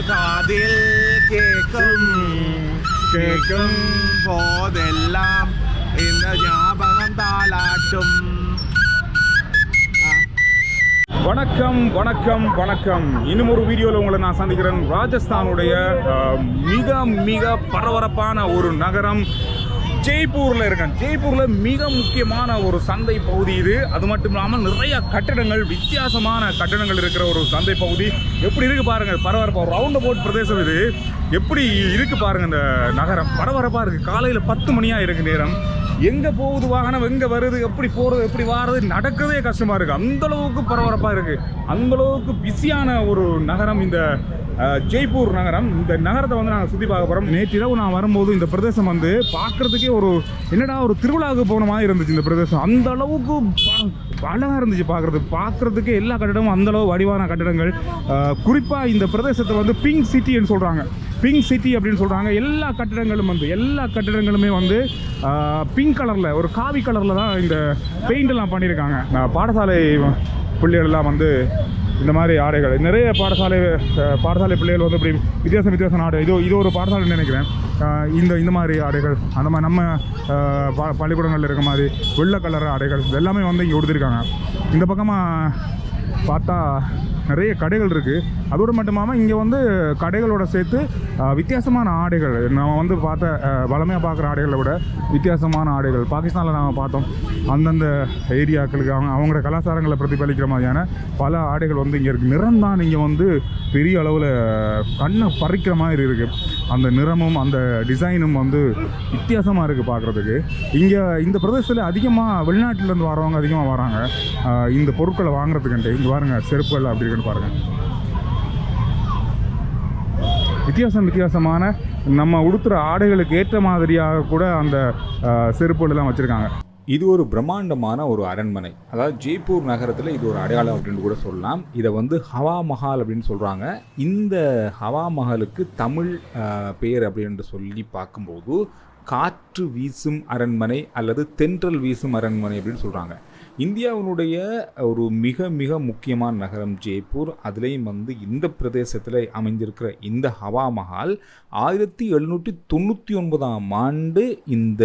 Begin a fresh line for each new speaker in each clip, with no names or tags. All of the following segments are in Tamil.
காதில் கேட்கும் கேட்கும் போதெல்லாம் இந்த ஞாபகம் தாளாட்டும். வணக்கம் வணக்கம் வணக்கம். இன்னும் ஒரு வீடியோவில் உங்களை நான் சந்திக்கிறேன். ராஜஸ்தானுடைய மிக மிக பரபரப்பான ஒரு நகரம் ஜெய்ப்பூரில் இருக்கேன். ஜெய்ப்பூரில் மிக முக்கியமான ஒரு சந்தை பகுதி இது. அது மட்டும் இல்லாமல் நிறைய கட்டடங்கள், வித்தியாசமான கட்டடங்கள் இருக்கிற ஒரு சந்தை பகுதி. எப்படி இருக்குது பாருங்கள், பரபரப்பாக ஒரு ரவுண்ட் அபவுட் பிரதேசம் இது. எப்படி இருக்குது பாருங்கள், இந்த நகரம் பரபரப்பாக இருக்குது. காலையில் 10 மணியாக இருக்குது நேரம். எங்கே போகுது வாகனம், எங்கே வருது, எப்படி போகிறது, எப்படி வாரது, நடக்கிறதே கஷ்டமாக இருக்குது. அந்தளவுக்கு பரபரப்பாக இருக்குது. அந்தளவுக்கு பிஸியான ஒரு நகரம் இந்த ஜெய்ப்பூர் நகரம். இந்த நகரத்தை வந்து நாங்கள் சுற்றி பார்க்க போகிறோம். நேற்று இரவு நான் வரும்போது இந்த பிரதேசம் வந்து பார்க்குறதுக்கே ஒரு என்னடா ஒரு திருவிழாவுக்கு போன மாதிரி இருந்துச்சு. இந்த பிரதேசம் அந்த அளவுக்கு அழகாக இருந்துச்சு பார்க்குறதுக்கு. எல்லா கட்டிடமும் அந்தளவு வடிவான கட்டிடங்கள். குறிப்பாக இந்த பிரதேசத்தை வந்து பிங்க் சிட்டின்னு சொல்கிறாங்க. பிங்க் சிட்டி அப்படின்னு சொல்கிறாங்க. எல்லா கட்டிடங்களுமே வந்து பிங்க் கலரில், ஒரு காவி கலரில் தான் இந்த பெயிண்டெல்லாம் பண்ணியிருக்காங்க. பாடசாலை பிள்ளைகள்லாம் வந்து இந்த மாதிரி ஆடைகள், நிறைய பாடசாலை பிள்ளைகள் வந்து இப்படி வித்தியாச ஆடை. இது ஒரு பாடசாலைன்னு நினைக்கிறேன். இந்த மாதிரி ஆடைகள், அந்த மாதிரி நம்ம பள்ளிக்கூடங்களில் இருக்க மாதிரி வெள்ளை கலர் ஆடைகள் எல்லாமே வந்து இங்கே கொடுத்துருக்காங்க. இந்த பக்கமாக பார்த்தா நிறைய கடைகள் இருக்குது. அதோடு மட்டுமாமல் இங்கே வந்து கடைகளோட சேர்த்து வித்தியாசமான ஆடைகள், நம்ம வந்து வளமையாக பார்க்குற ஆடைகளை விட வித்தியாசமான ஆடைகள் பாகிஸ்தானில் நாம் பார்த்தோம். அந்தந்த ஏரியாக்களுக்கு அவங்களோட கலாச்சாரங்களை பிரதிபலிக்கிற மாதிரியான பல ஆடைகள் வந்து இங்கே இருக்குது. நிறம் தான் இங்கே வந்து பெரிய அளவில் கண்ணை பறிக்கிற மாதிரி இருக்குது. அந்த நிறமும் அந்த டிசைனும் வந்து வித்தியாசமாக இருக்குது பார்க்குறதுக்கு. இங்கே இந்த பிரதேசத்தில் அதிகமாக வெளிநாட்டிலேருந்து வரவங்க அதிகமாக வராங்க இந்த பொருட்களை வாங்குறதுக்குன்ட்டு. இங்கே பாருங்கள், செருப்புகள் அப்படி இருக்குன்னு பாருங்கள். வித்தியாசமான நம்ம உடுத்துகிற ஆடைகளுக்கு ஏற்ற மாதிரியாக கூட அந்த செருப்புகளெல்லாம் வச்சுருக்காங்க.
இது ஒரு பிரம்மாண்டமான ஒரு அரண்மனை. அதாவது ஜெய்ப்பூர் நகரத்தில் இது ஒரு அடையாளம் அப்படின்னு கூட சொல்லலாம். இதை வந்து ஹவா மஹால் அப்படின்னு சொல்கிறாங்க. இந்த ஹவா மஹாலுக்கு தமிழ் பெயர் அப்படின்னு சொல்லி பார்க்கும்போது காற்று வீசும் அரண்மனை அல்லது தென்றல் வீசும் அரண்மனை அப்படின்னு சொல்கிறாங்க. இந்தியாவினுடைய ஒரு மிக மிக முக்கியமான நகரம் ஜெய்ப்பூர். அதுலேயும் வந்து இந்த பிரதேசத்தில் அமைந்திருக்கிற இந்த ஹவா மஹால் 1799 இந்த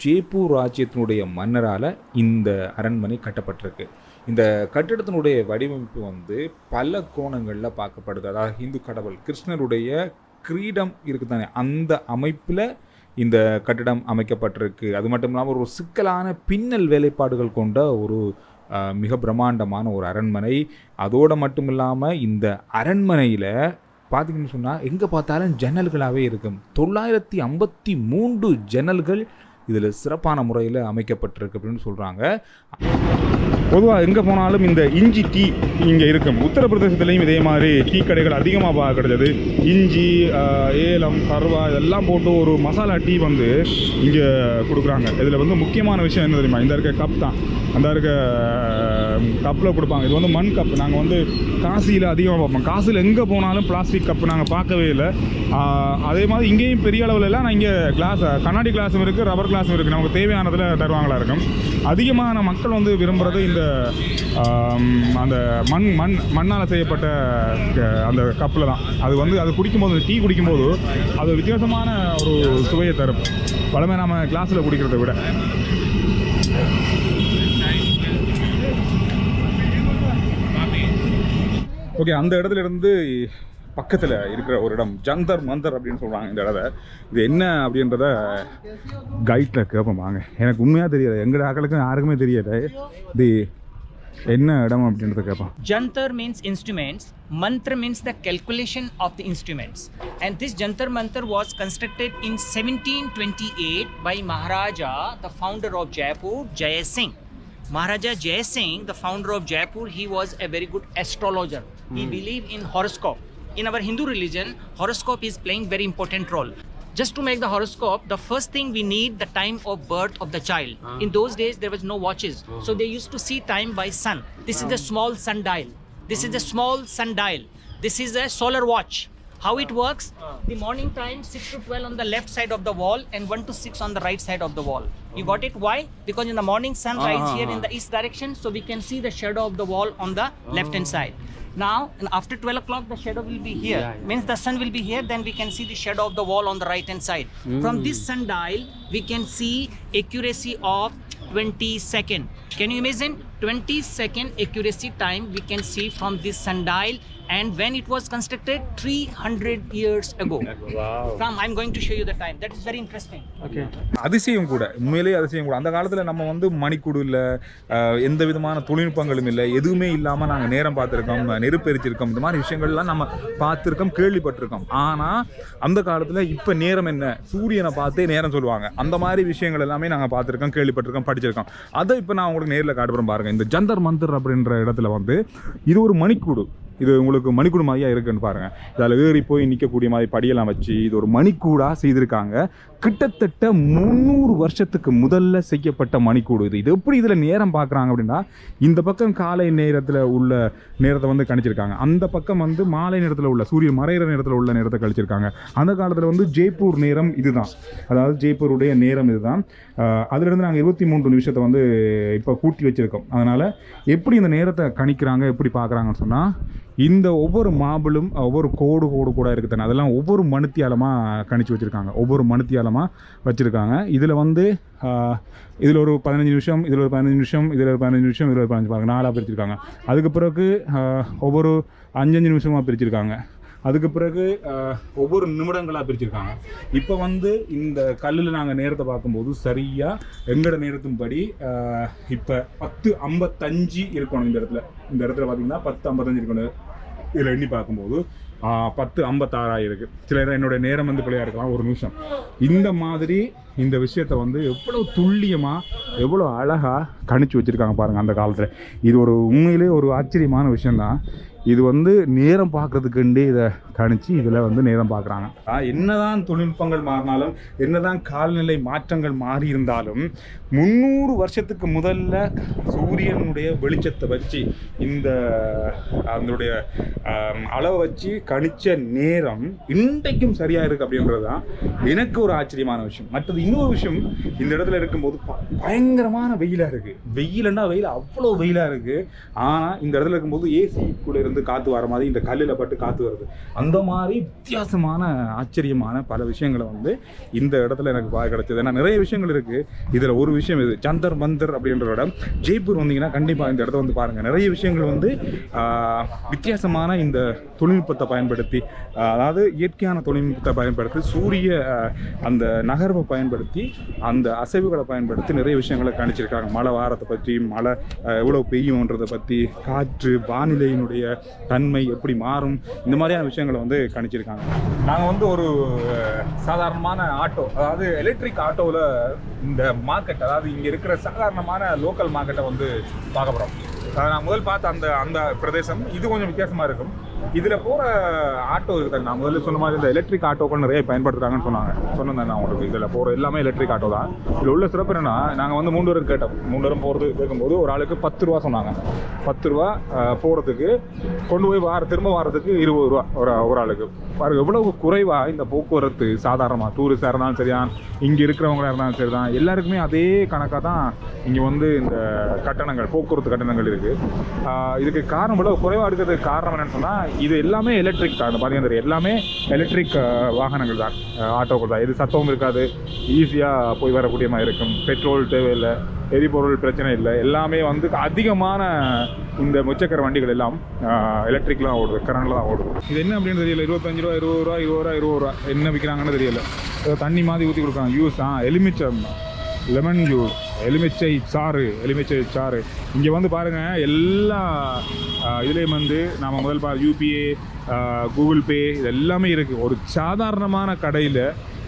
ஜெய்ப்பூர் ராஜ்யத்தினுடைய மன்னரால் இந்த அரண்மனை கட்டப்பட்டிருக்கு. இந்த கட்டிடத்தினுடைய வடிவமைப்பு வந்து பல கோணங்களில் பார்க்கப்படுது. அதாவது இந்து கடவுள் கிருஷ்ணருடைய கிரீடம் இருக்குது தானே, அந்த அமைப்பில் இந்த கட்டிடம் அமைக்கப்பட்டிருக்கு. அது மட்டும் இல்லாமல் ஒரு சிக்கலான பின்னல் வேலைப்பாடுகள் கொண்ட ஒரு மிக பிரம்மாண்டமான ஒரு அரண்மனை. அதோடு மட்டும் இல்லாமல் இந்த அரண்மனையில் பார்த்திங்கன்னு சொன்னால் எங்கே பார்த்தாலும் ஜன்னல்களாகவே இருக்கும். 953 ஜன்னல்கள் இதில் சிறப்பான முறையில் அமைக்கப்பட்டிருக்கு அப்படின்னு சொல்கிறாங்க.
பொதுவாக எங்கே போனாலும் இந்த இஞ்சி டீ இங்கே இருக்கும். உத்தரப்பிரதேசத்துலேயும் இதே மாதிரி டீ கடைகள் அதிகமாக கிடைச்சது. இஞ்சி, ஏலம், கருவா இதெல்லாம் போட்டு ஒரு மசாலா டீ வந்து இங்கே கொடுக்குறாங்க. இதில் வந்து முக்கியமான விஷயம் என்ன தெரியுமா, இந்த இருக்க கப் தான். அந்த இருக்க கப்பில் கொடுப்பாங்க. இது வந்து மண் கப். நாங்கள் வந்து காசியில் அதிகமாக பார்ப்போம். காசியில் எங்கே போனாலும் பிளாஸ்டிக் கப்பு நாங்கள் பார்க்கவே இல்லை. அதே மாதிரி இங்கேயும் பெரிய அளவில் எல்லாம் இங்கே கிளாஸ், கண்ணாடி கிளாஸும் இருக்குது, ரப்பர் கிளாஸும் இருக்குது. நமக்கு தேவையானதில் தருவாங்களா இருக்கும். அதிகமான மக்கள் வந்து விரும்புகிறது இந்த அந்த மண்ணால் செய்யப்பட்ட அந்த கப்பில் தான். அது வந்து அது குடிக்கும்போது, டீ குடிக்கும்போது அது வித்தியாசமான ஒரு சுவையை தரும், பழமை நம்ம கிளாஸில் குடிக்கிறத விட. ஓகே, அந்த இடத்துல இருந்து பக்கத்தில் இருக்கிற ஒரு இடம் ஜந்தர் மந்தர் அப்படின்னு சொல்கிறாங்க. இந்த இடத்த இது என்ன அப்படின்றத கைட்டில் கேட்போம் வாங்க. எனக்கு உண்மையாக தெரியலை, எங்கள் ஆக்களுக்கும் யாருக்குமே தெரியலை இது என்ன இடம் அப்படின்றத கேட்போம்.
Jantar means instruments, mantra means the calculation of the instruments, and this Jantar Mantar was constructed in 1728 by Maharaja, the founder of Jaipur, Jai Singh. Maharaja Jai Singh, the founder of Jaipur, he was a very good astrologer. He believed in horoscope. In our Hindu religion, horoscope is playing very important role. Just to make the horoscope, the first thing we need the time of birth of the child. In those days, there was no watches. So they used to see time by sun. This is the small sundial. This is the small sundial. This is a solar watch. How it works? The morning time 6 to 12 on the left side of the wall and 1 to 6 on the right side of the wall. You got it? Why? Because in the morning sun rises here in the east direction, so we can see the shadow of the wall on the left hand side. Now, after 12 o'clock, the shadow will be here. Means the sun will be here, then we can see the shadow of the wall on the right hand side. From this sundial, we can see accuracy of 20 second. Can you imagine? 20 second accuracy time we can see from this sundial, and when it was constructed 300 years ago. Come, I'm going to show you the time. That is very interesting.
Okay. அதிசயம் கூட, உண்மையிலேயே அதிசயம் கூட. அந்த காலத்தில் நம்ம வந்து மணிக்கூடு இல்லை, எந்த விதமான தொழில்நுட்பங்களும் இல்லை, எதுவுமே இல்லாமல் நாங்கள் நேரம் பார்த்துருக்கோம், நெருப்பெரிச்சிருக்கோம், இந்த மாதிரி விஷயங்கள்லாம் நம்ம பார்த்துருக்கோம், கேள்விப்பட்டிருக்கோம். ஆனால் அந்த காலத்தில் இப்போ நேரம் என்ன, சூரியனை பார்த்தே நேரம் சொல்லுவாங்க. அந்த மாதிரி விஷயங்கள் எல்லாமே நாங்கள் பார்த்துருக்கோம், கேள்விப்பட்டிருக்கோம், படிச்சிருக்கோம். அதை இப்போ நான் உங்களுக்கு நேரில் காட்டுறேன் பாருங்கள். இந்த ஜந்தர் மந்தர் அப்படின்ற இடத்துல வந்து இது ஒரு மணிக்கூடு. இது உங்களுக்கு மணிக்கூடு மாதிரியாக இருக்குன்னு பாருங்கள். இதில் ஏறி போய் நிற்கக்கூடிய மாதிரி படியெல்லாம் வச்சு இது ஒரு மணிக்கூடாக செய்திருக்காங்க. கிட்டத்தட்ட 300 வருஷத்துக்கு முதல்ல செய்யப்பட்ட மணிக்கூடு இது. இது எப்படி இதில் நேரம் பார்க்குறாங்க அப்படின்னா, இந்த பக்கம் காலை நேரத்தில் உள்ள நேரத்தை வந்து கணிச்சிருக்காங்க, அந்த பக்கம் வந்து மாலை நேரத்தில் உள்ள சூரியன் மறைகிற நேரத்தில் உள்ள நேரத்தை கழிச்சிருக்காங்க. அந்த காலத்தில் வந்து ஜெய்ப்பூர் நேரம் இதுதான், அதாவது ஜெய்ப்பூருடைய நேரம் இதுதான். அதிலிருந்து நாங்கள் 23 நிமிஷத்தை வந்து இப்போ கூட்டி வச்சுருக்கோம். அதனால் எப்படி இந்த நேரத்தை கணிக்கிறாங்க, எப்படி பார்க்குறாங்கன்னு சொன்னால், இந்த ஒவ்வொரு மாபிளும் ஒவ்வொரு கோடு கூட இருக்குது தானே, அதெல்லாம் ஒவ்வொரு மணித்தியாலமாக கணிச்சு வச்சுருக்காங்க, ஒவ்வொரு மணித்தியாலமாக வச்சுருக்காங்க. இதில் வந்து இதில் ஒரு 15 நிமிஷம், இதில் ஒரு 15 நிமிஷம், இதில் ஒரு 15 நிமிஷம், இதில் ஒரு 15 பாருங்க, 4 பிரிச்சிருக்காங்க. அதுக்கு பிறகு ஒவ்வொரு 5 நிமிஷமாக பிரிச்சிருக்காங்க. அதுக்கு பிறகு ஒவ்வொரு நிமிடங்களாக பிரிச்சிருக்காங்க. இப்போ வந்து இந்த கல்லில் நாங்கள் நேரத்தை பார்க்கும்போது சரியாக எங்களோட நேரத்தின் படி இப்போ 10:55 இருக்கணும். இந்த இடத்துல பார்த்தீங்கன்னா 10:55 இருக்கணும். இதில் எண்ணி பார்க்கும்போது 10:56 இருக்குது. சில நேரம் என்னோடய நேரம் வந்து பிள்ளையாக இருக்கலாம், ஒரு நிமிஷம். இந்த மாதிரி இந்த விஷயத்தை வந்து எவ்வளோ துல்லியமாக எவ்வளோ அழகாக கணிச்சு வச்சுருக்காங்க பாருங்கள் அந்த காலத்தில். இது ஒரு உண்மையிலே ஒரு ஆச்சரியமான விஷயந்தான். இது வந்து நேரம் பார்க்குறதுக்குண்டே இதை கணிச்சு இதில் வந்து நேரம் பார்க்குறாங்க. என்னதான் தொழில்நுட்பங்கள் மாறினாலும், என்னதான் காலநிலை மாற்றங்கள் மாறி இருந்தாலும், 300 வருஷத்துக்கு முதல்ல சூரியனுடைய வெளிச்சத்தை வச்சு இந்த அதனுடைய அளவை வச்சு கணிச்ச நேரம் இன்றைக்கும் சரியாக இருக்குது அப்படின்றது தான் எனக்கு ஒரு ஆச்சரியமான விஷயம். மற்றது இன்னொரு விஷயம், இந்த இடத்துல இருக்கும்போது பயங்கரமான வெயிலாக இருக்குது. வெயிலன்னா வெயில், அவ்வளோ வெயிலாக இருக்குது. ஆனால் இந்த இடத்துல இருக்கும்போது ஏசி கூட இருந்து காற்று வர மாதிரி, இந்த கல்லில் பட்டு காற்று வருது. அந்த மாதிரி வித்தியாசமான ஆச்சரியமான பல விஷயங்களை வந்து இந்த இடத்துல எனக்கு பார்க்க கிடைச்சது. ஏன்னா நிறைய விஷயங்கள் இருக்குது. இதில் ஒரு விஷயம் இது ஜந்தர் மந்தர் அப்படின்ற இடம். ஜெய்ப்பூர் வந்தீங்கன்னா கண்டிப்பாக இந்த இடத்த வந்து பாருங்கள். நிறைய விஷயங்கள் வந்து வித்தியாசமான இந்த தொழில்நுட்பத்தை பயன்படுத்தி, அதாவது இயற்கையான தொழில்நுட்பத்தை பயன்படுத்தி, சூரிய அந்த நகர்வை பயன்படுத்தி, அந்த அசைவுகளை பயன்படுத்தி நிறைய விஷயங்களை கணிச்சிருக்காங்க. மழை வாரத்தை பற்றி, மழை எவ்வளோ பெய்யும்ன்றதை பற்றி, காற்று, வானிலையினுடைய தன்மை எப்படி மாறும், இந்த மாதிரியான விஷயங்களை வந்து கணிச்சிருக்காங்க. நாங்கள் வந்து ஒரு சாதாரணமான ஆட்டோ, அதாவது எலக்ட்ரிக் ஆட்டோவில் இந்த மார்க்கெட், அதாவது இங்கே இருக்கிற சாதாரணமான லோக்கல் மார்க்கெட்டை வந்து பார்க்க போகிறோம். நான் முதல் பார்த்த அந்த பிரதேசம் இது கொஞ்சம் வித்தியாசமாக இருக்கும். இதில் போகிற ஆட்டோ இருக்குது. நான் முதல்ல சொன்ன மாதிரி இந்த எலக்ட்ரிக் ஆட்டோக்கள் நிறைய பயன்படுத்துகிறாங்கன்னு சொன்னேன் நான் உங்களுக்கு. இதில் போகிற எல்லாமே எலக்ட்ரிக் ஆட்டோ தான். இதில் உள்ள சிறப்பு என்னென்னா, நாங்கள் வந்து 3 பேரும் கேட்டோம். 3 பேரும் போகிறது கேட்கும்போது ஒரு ஆளுக்கு 10 ரூபா சொன்னாங்க. 10 ரூபா போகிறதுக்கு, கொண்டு போய் திரும்ப வாரத்துக்கு 20 ரூபா ஒரு ஆளுக்கு. பாருங்கள் எவ்வளவு குறைவாக இந்த போக்குவரத்து. சாதாரணமாக டூரிஸ்டாக இருந்தாலும் சரியா, இங்கே இருக்கிறவங்களாக இருந்தாலும் சரி தான், எல்லாருக்குமே அதே கணக்காக தான் இங்கே வந்து இந்த கட்டணங்கள், போக்குவரத்து கட்டணங்கள் இருக்குது. இதுக்கு காரணம் இவ்வளோ குறைவாக இருக்கிறதுக்கு காரணம் என்னென்னு சொன்னால், இது எல்லாமே எலக்ட்ரிக் தான். பார்த்தீங்கன்னா தெரியும், எல்லாமே எலக்ட்ரிக் வாகனங்கள் தான், ஆட்டோக்கள் தான். இது சத்தமும் இருக்காது, ஈஸியாக போய் வரக்கூடிய மாதிரி இருக்கும். பெட்ரோல் தேவையில்லை, எரிபொருள் பிரச்சனை இல்லை. எல்லாமே வந்து அதிகமான இந்த முச்சக்கர வண்டிகள் எல்லாம் எலக்ட்ரிக்லாம் ஓடுது, கரண்டில் தான் ஓடுது. இது என்ன அப்படின்னு தெரியல. 25 ரூபா, 20 ரூபா, 20 ரூபா, 20 ரூபா என்ன விற்கிறாங்கன்னு தெரியல. தண்ணி மாதிரி ஊற்றி கொடுக்குறாங்க. ஜூஸ், எலுமிச்சம், லெமன் ஜூஸ், எலுமிச்சை சாறு. இங்கே வந்து பாருங்கள், எல்லா இதுலேயும் வந்து நாம் முதல் யூபிஐ, கூகுள் பே, இது எல்லாமே இருக்குது. ஒரு சாதாரணமான கடையில்,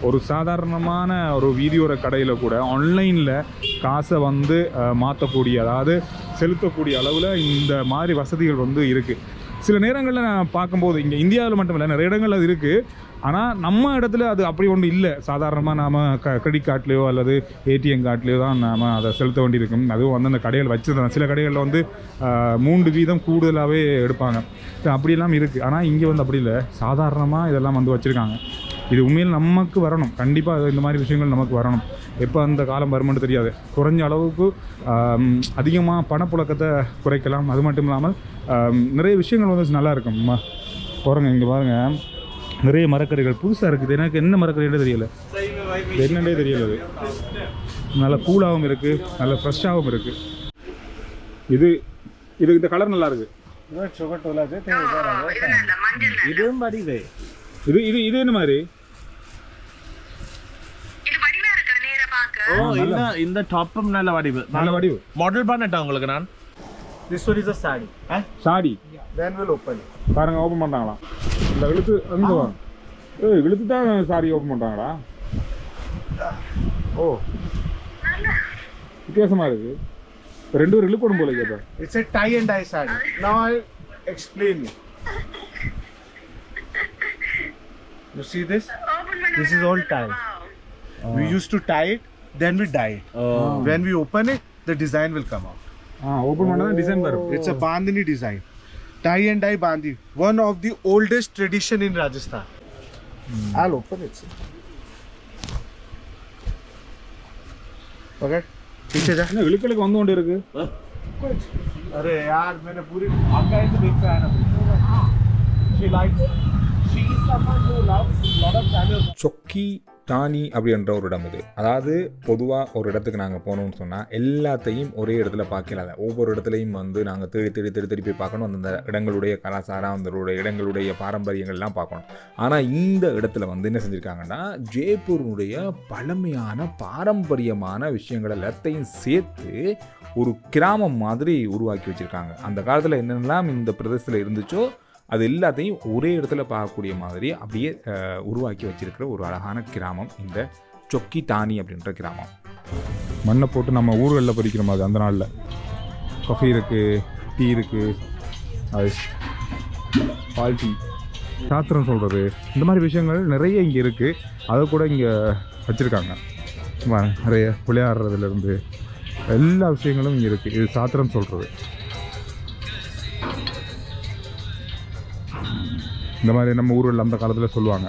ஒரு சாதாரணமான ஒரு வீதியோர கடையில் கூட ஆன்லைனில் காசை வந்து மாற்றக்கூடிய, அதாவது செலுத்தக்கூடிய அளவில் இந்த மாதிரி வசதிகள் வந்து இருக்குது. சில நேரங்களில் நான் பார்க்கும்போது இங்கே இந்தியாவில் மட்டும் இல்லை, நிறைய இடங்கள் அது இருக்குது. ஆனால் நம்ம இடத்துல அது அப்படி ஒன்று இல்லை. சாதாரணமாக நாம் கிரெடிட் கார்ட்லேயோ அல்லது ஏடிஎம் கார்ட்லேயோ தான் நாம் அதை செலுத்த வேண்டியிருக்கும். அதுவும் வந்து அந்த கடைகள் வச்சுருந்தாங்க. சில கடைகளில் வந்து 3 வீதம் கூடுதலாகவே எடுப்பாங்க. அப்படியெல்லாம் இருக்குது. ஆனால் இங்கே வந்து அப்படி இல்லை, சாதாரணமாக இதெல்லாம் வந்து வச்சுருக்காங்க. இது உண்மையில் நமக்கு வரணும். கண்டிப்பாக இந்த மாதிரி விஷயங்கள் நமக்கு வரணும். எப்போ அந்த காலம் வருமானு தெரியாது. குறைஞ்ச அளவுக்கு அதிகமாக பணப்புழக்கத்தை குறைக்கலாம். அது மட்டும் இல்லாமல் நிறைய விஷயங்கள் வந்து நல்லா இருக்கும். பாருங்க, இங்கே பாருங்கள், நிறைய மரக்கறிகள் புதுசாக இருக்குது. எனக்கு என்ன மரக்கறின்னு தெரியல, என்னன்னே தெரியல. அது நல்ல கூலாகவும் இருக்குது, நல்ல ஃப்ரெஷ்ஷாகவும் இருக்குது. இது இது இந்த கலர் நல்லா இருக்குது. இது இது இது என்ன மாதிரி?
இந்த டாப்பும் நல்ல வடிவு.
நல்ல வடிவு.
மாடல் பண்ணட்டா உங்களுக்கு நான்.
This one is a sari.
சாடி.
Then we'll open it.
பாருங்க, ஓப்பன் பண்ணுறாங்களாம். இந்த இழுத்து அங்கே இழுத்து தான் சாரி ஓப்பன் பண்ணுறாங்களா? ஓ, வித்தியாசமாக இருக்குது. இப்போ 2 பேர் இழுக்கணும் போல கேட்பேன்.
It's a tie and dye sari. Now I'll explain you. You see this? This is all tie. We used to tie it, then we dye it. When we open it, the design will come out.
Open பண்ணால் தான் டிசைன் வரும்.
It's a bandhani design. Tie and dye bandhi. One of the oldest tradition in Rajasthan. I'll open it. Okay. पीछे जा.
என்ன இழுக்கலுக்கு வந்து கொண்டு இருக்கு?
अरे यार मैंने पूरी आपका ऐसे देखता है ना. She likes. She is someone who loves lot of channels.
சொக்கி தானி அப்படின்ற ஒரு இடம் இது. அதாவது பொதுவாக ஒரு இடத்துக்கு நாங்கள் போனோம்னு சொன்னால் எல்லாத்தையும் ஒரே இடத்துல பார்க்கலாத. ஒவ்வொரு இடத்துலையும் வந்து நாங்கள் தேடி போய் பார்க்கணும். அந்த இடங்களுடைய கலாச்சாரம், அந்த இடங்களுடைய பாரம்பரியங்கள்லாம் பார்க்கணும். ஆனால் இந்த இடத்துல வந்து என்ன செஞ்சுருக்காங்கன்னா, ஜெய்ப்பூருடைய பழமையான பாரம்பரியமான விஷயங்கள் எல்லாத்தையும் சேர்த்து ஒரு கிராமம் மாதிரி உருவாக்கி வச்சுருக்காங்க. அந்த காலத்தில் என்னென்னலாம் இந்த பிரதேசத்தில் இருந்துச்சோ அது எல்லாத்தையும் ஒரே இடத்துல பார்க்கக்கூடிய மாதிரி அப்படியே உருவாக்கி வச்சிருக்கிற ஒரு அழகான கிராமம் இந்த சொக்கி தானி அப்படின்ற கிராமம்.
மண்ணை போட்டு நம்ம ஊர்களில் பறிக்கிற மாதிரி அந்த நாளில் காஃபி இருக்குது, டீ இருக்குது, அது பால் டீ, சாத்திரம் சொல்கிறது, இந்த மாதிரி விஷயங்கள் நிறைய இங்கே இருக்குது. அதை கூட இங்கே வச்சுருக்காங்க. நிறைய விளையாடுறதுலேருந்து எல்லா விஷயங்களும் இங்கே இருக்குது. இது சாத்திரம் சொல்கிறது. இந்த மாதிரி நம்ம ஊரில் அந்த காலத்தில் சொல்லுவாங்க.